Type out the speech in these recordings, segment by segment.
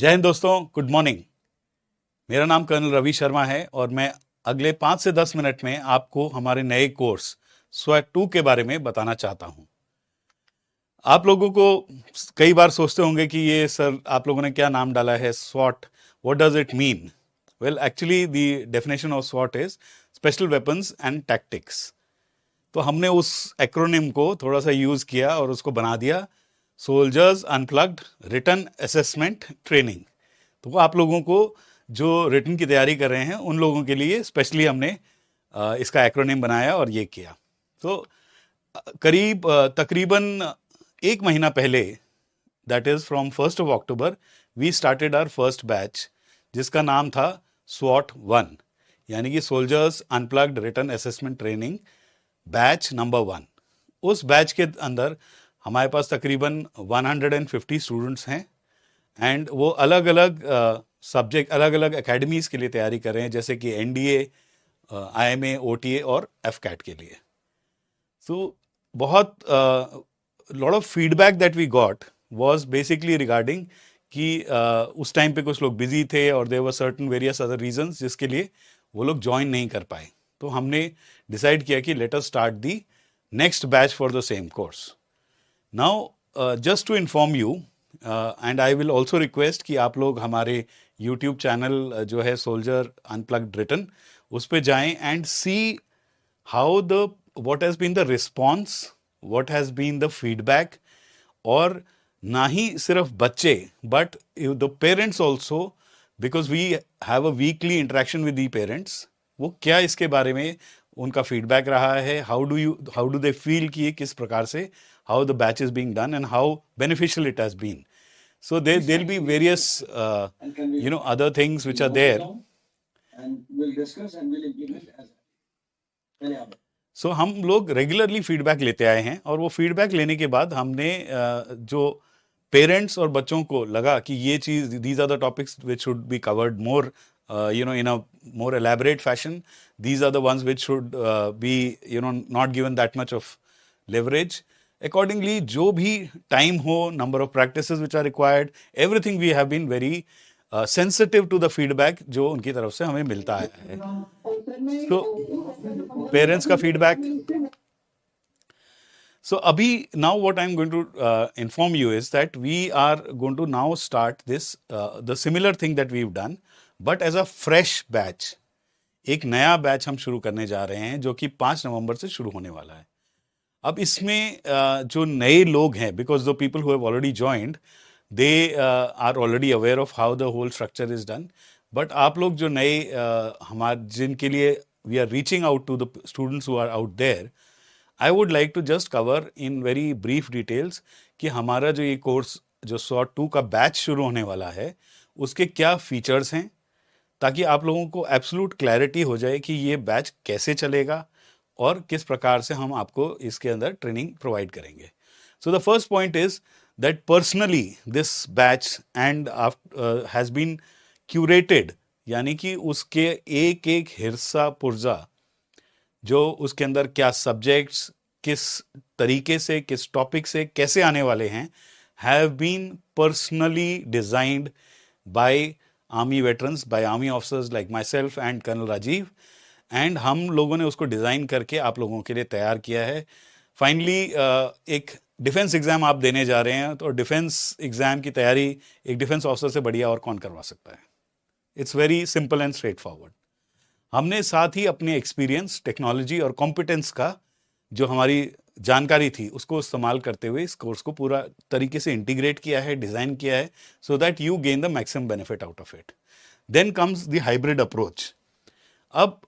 जय हिंद दोस्तों, good morning. मेरा नाम कर्नल रवि शर्मा है और मैं अगले 5 से 10 मिनट में आपको हमारे नए कोर्स स्वैट 2 के बारे में बताना चाहता हूं। आप लोगों को कई बार सोचते होंगे कि ये सर आप लोगों ने क्या नाम डाला है स्वॉट, what does it mean? Well, actually the definition of स्वॉट is special weapons and tactics. तो हमने उस एक्रोनिम को थोड़ा सा यूज किया और उसको बना दिया soldiers unplugged written assessment training. तो वो आप लोगों को जो रिटन की तैयारी कर रहे हैं उन लोगों के लिए स्पेशली हमने इसका एक्रोनिम बनाया और ये किया। तो तकरीबन एक महीना पहले, that is from 1 October, we started our first batch जिसका नाम था स्वॉट 1, यानी कि soldiers unplugged written assessment training batch number 1। उस बैच के अंदर हमारे पास तकरीबन 150 स्टूडेंट्स हैं एंड वो अलग अलग सब्जेक्ट, अलग अलग एकेडमीज़ के लिए तैयारी कर रहे हैं, जैसे कि एनडीए, आईएमए, ओटीए और एफकैट के लिए। तो बहुत lot of feedback that we got was basically regarding कि उस टाइम पे कुछ लोग बिजी थे और there were certain various other reasons जिसके लिए वो लोग ज्वाइन नहीं कर पाए। तो हमने डिसाइड किया कि let us start the next batch for the same course. Now just to inform you and I will also request कि आप लोग हमारे यूट्यूब चैनल जो है सोल्जर अनप्लग्ड रिटन, उस पर जाएं and see how the what has been the response, what has been the feedback। और ना ही सिर्फ बच्चे but the parents also, because we have a weekly interaction with the parents, वो क्या इसके बारे में उनका फीडबैक रहा है, हाउ डू दे फील कि ये किस प्रकार से, how the batch is being done and how beneficial it has been. So there'll be various other things which are there. And we'll discuss and we'll implement as सो हम लोग regularly feedback लेते आए हैं और वो फीडबैक लेने के बाद हमने जो पेरेंट्स और बच्चों को लगा कि ये चीज़, these are the topics which should be covered more in a more elaborate fashion, these are the ones which should be not given that much of leverage. Accordingly जो भी टाइम हो, number of practices which are required, everything we have been very sensitive to the feedback जो उनकी तरफ से हमें मिलता है। तो पेरेंट्स का feedback, so abhi now what I'm going to inform you is that we are going to now start this the similar thing that we've done but as a fresh batch। एक नया batch हम शुरू करने जा रहे हैं जो कि 5 नवंबर से शुरू होने वाला है। अब इसमें जो नए लोग हैं, because the people who have already joined they are already aware of how the whole structure is done, but आप लोग जो नए हमारे जिनके लिए we are reaching out to the students who are out there, I would like to just cover in very brief details कि हमारा जो ये कोर्स जो स्वॉट 2 का बैच शुरू होने वाला है उसके क्या फीचर्स हैं, ताकि आप लोगों को एब्सोल्यूट क्लैरिटी हो जाए कि ये बैच कैसे चलेगा और किस प्रकार से हम आपको इसके अंदर ट्रेनिंग प्रोवाइड करेंगे। So the first point is that personally this batch and has been curated, यानी कि उसके एक एक हिस्सा पुर्जा जो उसके अंदर क्या सब्जेक्ट्स किस तरीके से, किस टॉपिक से कैसे आने वाले हैं, have been personally designed by army veterans, by army officers like myself and colonel Rajeev, and हम लोगों ने उसको डिज़ाइन करके आप लोगों के लिए तैयार किया है। फाइनली एक डिफेंस एग्ज़ाम आप देने जा रहे हैं, तो डिफेंस एग्ज़ाम की तैयारी एक डिफेंस ऑफिसर से बढ़िया और कौन करवा सकता है। It's very simple and straight forward. हमने साथ ही अपने एक्सपीरियंस, टेक्नोलॉजी और कॉम्पिटेंस का जो हमारी जानकारी थी उसको इस्तेमाल करते हुए इस कोर्स को पूरा तरीके से इंटीग्रेट किया है, डिज़ाइन किया है, so that you gain the maximum benefit out of it. Then comes the hybrid approach. अब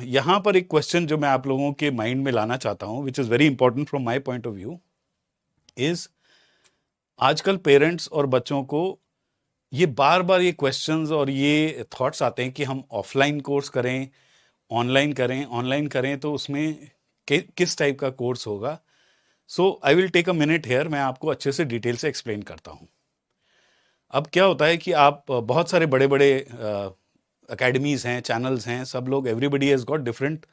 यहाँ पर एक क्वेश्चन जो मैं आप लोगों के माइंड में लाना चाहता हूँ, which is very important from my point of view, is आजकल पेरेंट्स और बच्चों को ये बार बार ये क्वेश्चंस और ये थॉट्स आते हैं कि हम ऑफलाइन कोर्स करें, ऑनलाइन करें, ऑनलाइन करें तो उसमें किस टाइप का कोर्स होगा। So I will take a minute here, मैं आपको अच्छे से डिटेल से एक्सप्लेन करता हूँ। अब क्या होता है कि आप बहुत सारे बड़े बड़े अकेडमीज़ हैं, चैनल्स हैं, सब लोग, everybody has got different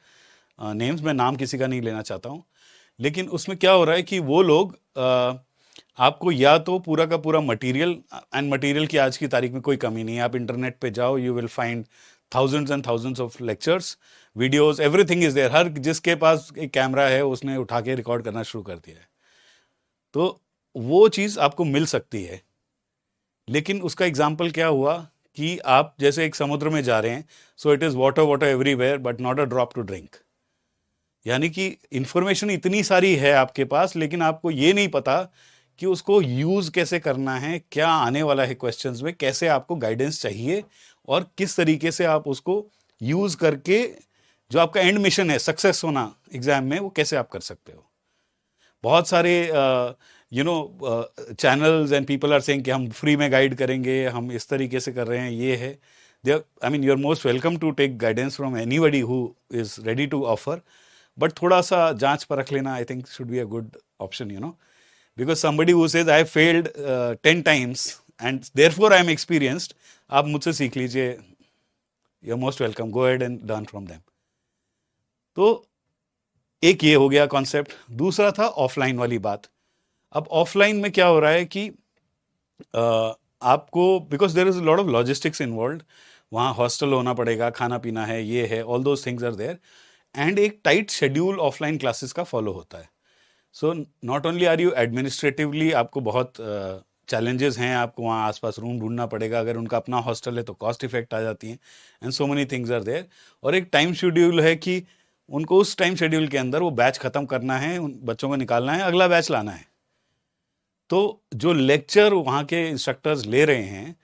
names, मैं नाम किसी का नहीं लेना चाहता हूँ, लेकिन उसमें क्या हो रहा है कि वो लोग आपको या तो पूरा का पूरा मटेरियल, एंड मटेरियल की आज की तारीख में कोई कमी नहीं है, आप इंटरनेट पे जाओ, you will find thousands and thousands of lectures, videos, everything is there. हर जिसके पास एक कैमरा है उसने उठा के रिकॉर्ड करना शुरू कर दिया है, तो वो चीज़ आपको मिल सकती है। लेकिन उसका एग्जाम्पल क्या हुआ कि आप जैसे एक समुद्र में जा रहे हैं, so it is water water everywhere but not a drop to drink. यानी कि इंफॉर्मेशन इतनी सारी है आपके पास, लेकिन आपको ये नहीं पता कि उसको यूज़ कैसे करना है, क्या आने वाला है क्वेश्चंस में, कैसे आपको गाइडेंस चाहिए, और किस तरीके से आप उसको यूज़ करके जो आपका एंड मिशन है, सक्सेस होना एग्जाम में, वो कैसे आप कर सकते हो। बहुत सारे channels and people are saying कि हम फ्री में गाइड करेंगे, हम इस तरीके से कर रहे हैं, ये है। I mean, you are most welcome to take guidance from anybody who is ready to offer, but थोड़ा सा जांच परख लेना I think should be a good option, because somebody who says I failed 10 times and therefore I am experienced, आप मुझसे सीख लीजिए, you're most welcome, go ahead and learn from them। तो एक ये हो गया कॉन्सेप्ट। दूसरा था ऑफलाइन वाली बात। अब ऑफलाइन में क्या हो रहा है कि आपको, because there is a lot of logistics involve, वहाँ हॉस्टल होना पड़ेगा, खाना पीना है, ये है, all those things are there, and एक टाइट शेड्यूल ऑफलाइन क्लासेस का फॉलो होता है। So not only are you administratively, आपको बहुत चैलेंजेस हैं, आपको वहाँ आसपास रूम ढूंढना पड़ेगा, अगर उनका अपना हॉस्टल है तो कॉस्ट इफेक्ट आ जाती हैं, and so many things are there. और एक टाइम शेड्यूल है कि उनको उस टाइम शेड्यूल के अंदर वो बैच ख़त्म करना है, उन बच्चों को निकालना है, अगला बैच लाना है। तो जो लेक्चर वहाँ के इंस्ट्रक्टर्स ले रहे हैं,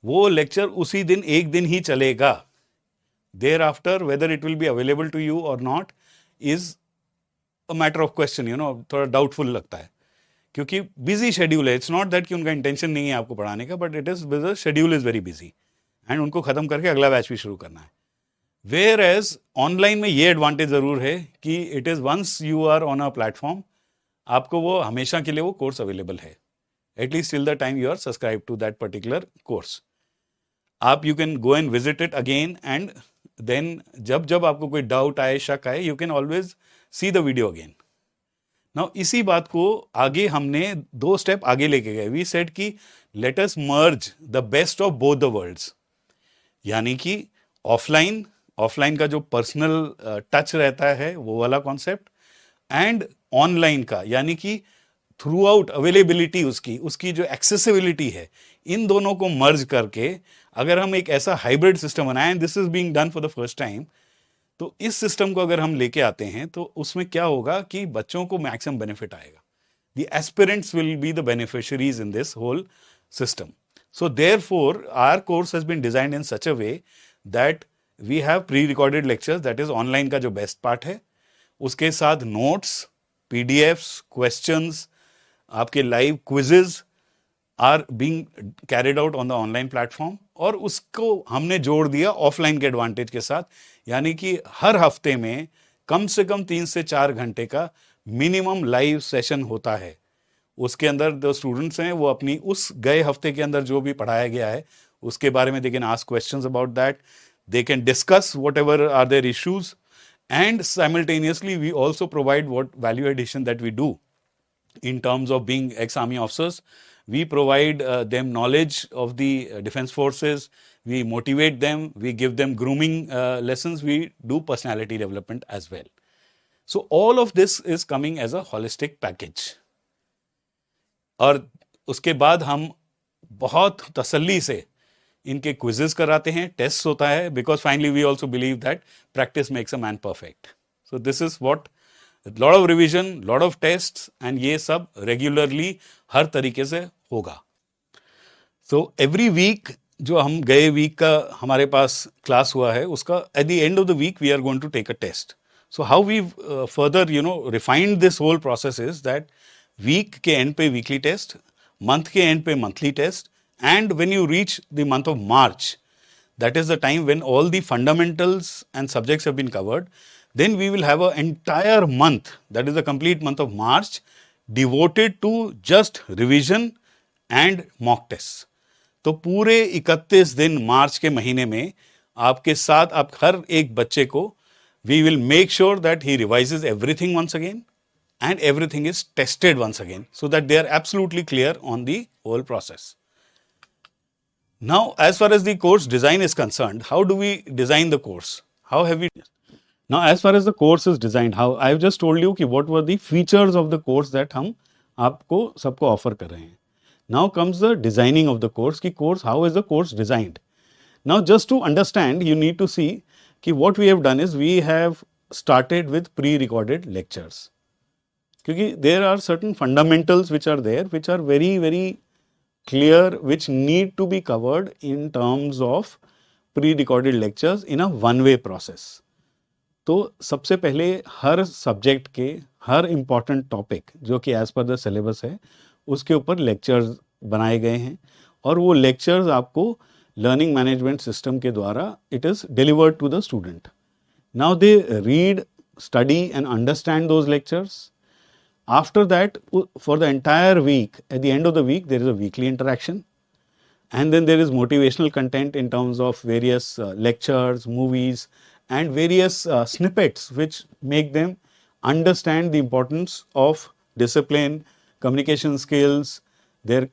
वो लेक्चर उसी दिन एक दिन ही चलेगा। Thereafter whether it will be available to you और not is a matter of question, थोड़ा डाउटफुल लगता है, क्योंकि बिजी शेड्यूल है। इट्स नॉट दैट कि उनका इंटेंशन नहीं है आपको पढ़ाने का, but it is schedule is very busy, and उनको खत्म करके अगला बैच भी शुरू करना है। वेयर एज ऑनलाइन में ये एडवांटेज जरूर है कि it is once you are on a platform, आपको वो हमेशा के लिए वो कोर्स अवेलेबल है, at least till the time you are subscribe to that particular course. आप you can go and visit it again, and then जब जब आपको कोई डाउट आए, शक आए, you can always see the video again. Now इसी बात को आगे हमने 2 स्टेप आगे लेके गए। वी सेड कि let us merge the best of both the worlds, यानी कि ऑफलाइन का जो पर्सनल टच रहता है वो वाला कॉन्सेप्ट, एंड ऑनलाइन का, यानी कि थ्रू आउट अवेलेबिलिटी, उसकी जो एक्सेसिबिलिटी है, इन दोनों को मर्ज करके अगर हम एक ऐसा हाइब्रिड सिस्टम बनाएं, this is being done for the first time, तो इस सिस्टम को अगर हम लेके आते हैं तो उसमें क्या होगा कि बच्चों को मैक्सिमम बेनिफिट आएगा। The aspirants will be the beneficiaries in this whole system. So therefore our course has been designed in such a way that we have pre recorded lectures, that is online का जो best part है, उसके साथ notes, PDFs, questions, आपके live quizzes are being carried out on the online platform, और उसको हमने जोड़ दिया ऑफलाइन के एडवांटेज के साथ, यानी कि हर हफ्ते में कम से कम 3 से 4 घंटे का मिनिमम लाइव सेशन होता है। उसके अंदर जो स्टूडेंट्स हैं वो अपनी उस गए हफ्ते के अंदर जो भी पढ़ाया गया है उसके बारे में they can ask questions about that, they can discuss whatever are there issues, and simultaneously we also provide what value addition that we do in terms of being ex-army officers. We provide them knowledge of the defense forces, we motivate them, we give them grooming lessons, we do personality development as well. So all of this is coming as a holistic package. और उसके बाद हम बहुत तसल्ली से इनके quizzes कराते हैं, टेस्ट होता है, because finally we also believe that practice makes a man perfect. So this is what, lot of revision, lot of test, and ये सब रेगुलरली हर तरीके से होगा। सो एवरी वीक, जो हम गए वीक का हमारे पास क्लास हुआ है, उसका at the end of the week we are going to take a test. So how we further refined this whole process is that week के एंड पे वीकली टेस्ट, मंथ के एंड पे monthly test, and when you reach the month of March, that is the time when all the fundamentals and subjects have been covered, then we will have an entire month, that is the complete month of March, devoted to just revision and mock tests. तो पूरे 31 दिन मार्च के महीने में आपके साथ, आप हर एक बच्चे को, we will make sure that he revises everything once again, and everything is tested once again so that they are absolutely clear on the whole process. Now, as far as the course design is concerned, how do we design the course? How have we? Now, as far as the course is designed, how I've just told you कि what were the features of the course that हम आपको सबको offer कर रहे हैं. Now comes the designing of the course. कि course, how is the course designed? Now, just to understand, you need to see कि what we have done is we have started with pre-recorded lectures. क्योंकि there are certain fundamentals which are there, which are very, very clear, which need to be covered in terms of pre-recorded lectures in a one-way process. तो सबसे पहले हर subject के हर important topic जो कि as per the syllabus है उसके ऊपर lectures बनाए गए हैं और वो लेक्चर्स आपको लर्निंग मैनेजमेंट सिस्टम के द्वारा it is delivered to the student. Now they read, study and understand those lectures. After that, for the entire week, at the end of the week, there is a weekly interaction. And then there is motivational content in terms of various lectures, movies, and various snippets which make them understand the importance of discipline, communication skills, their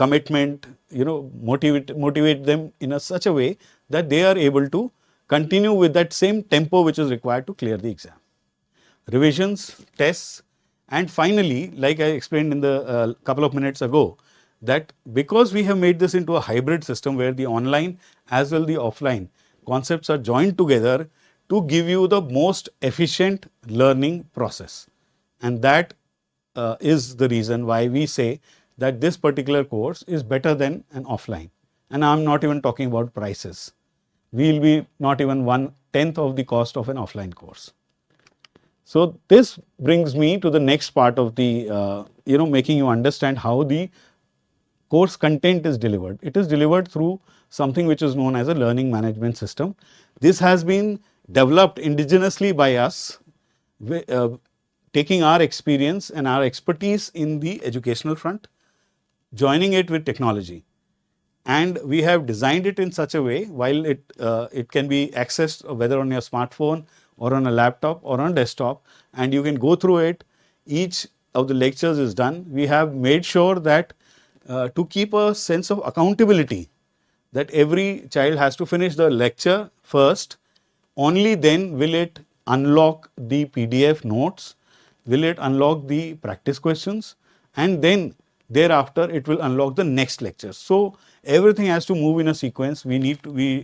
commitment, motivate them in such a way that they are able to continue with that same tempo which is required to clear the exam. Revisions, tests, and finally, like I explained in the couple of minutes ago, that because we have made this into a hybrid system where the online as well the offline concepts are joined together to give you the most efficient learning process. And that is the reason why we say that this particular course is better than an offline. And I'm not even talking about prices. We will be not even 1/10 of the cost of an offline course. So this brings me to the next part of the, making you understand how the course content is delivered. It is delivered through something which is known as a learning management system. This has been developed indigenously by us, taking our experience and our expertise in the educational front, joining it with technology. And we have designed it in such a way while it can be accessed whether on your smartphone or on a laptop or on desktop, and you can go through it. Each of the lectures is done. We have made sure that to keep a sense of accountability, that every child has to finish the lecture first. Only then will it unlock the PDF notes, will it unlock the practice questions, and then thereafter it will unlock the next lecture. So everything has to move in a sequence. We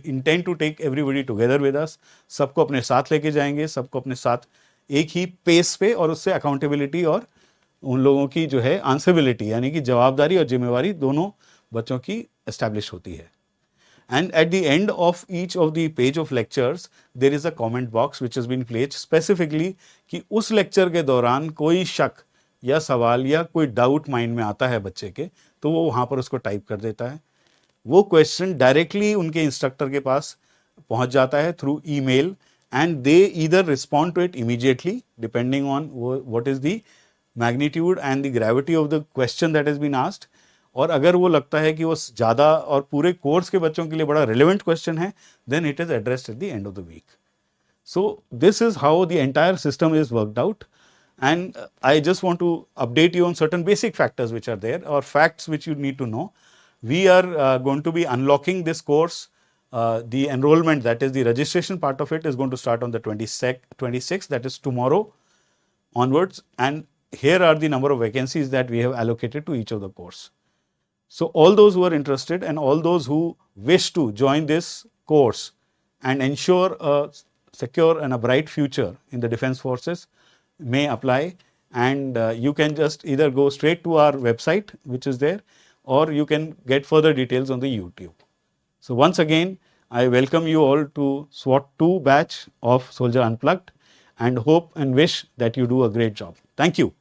intend to take everybody together with us. सबको अपने साथ लेके जाएंगे, सबको अपने साथ एक ही pace पे, और उससे अकाउंटेबिलिटी और उन लोगों की जो है आंसरेबिलिटी यानी कि जवाबदारी और जिम्मेवारी दोनों बच्चों की एस्टैब्लिश होती है. And at the end of each of the page of lectures, there is a comment box which has been placed specifically कि उस lecture के दौरान कोई शक या सवाल या कोई डाउट माइंड में आता है बच्चे के, तो वो वहाँ पर उसको टाइप कर देता है. वो क्वेश्चन डायरेक्टली उनके इंस्ट्रक्टर के पास पहुँच जाता है through email, and they either respond to it immediately depending on what is the magnitude and the gravity of the question that has been asked. और अगर वो लगता है कि वो ज़्यादा और पूरे कोर्स के बच्चों के लिए बड़ा रिलेवेंट क्वेश्चन है, then it is addressed at the end of the week. So this is how the entire system is worked out. And I just want to update you on certain basic factors which are there, or facts which you need to know. We are going to be unlocking this course. The enrollment, that is the registration part of it, is going to start on the 26th, that is tomorrow onwards. And here are the number of vacancies that we have allocated to each of the course. So all those who are interested and all those who wish to join this course and ensure a secure and a bright future in the defense forces may apply, and you can just either go straight to our website which is there, or you can get further details on the YouTube. So once again, I welcome you all to SWAT 2 batch of Soldier Unplugged, and hope and wish that you do a great job. Thank you.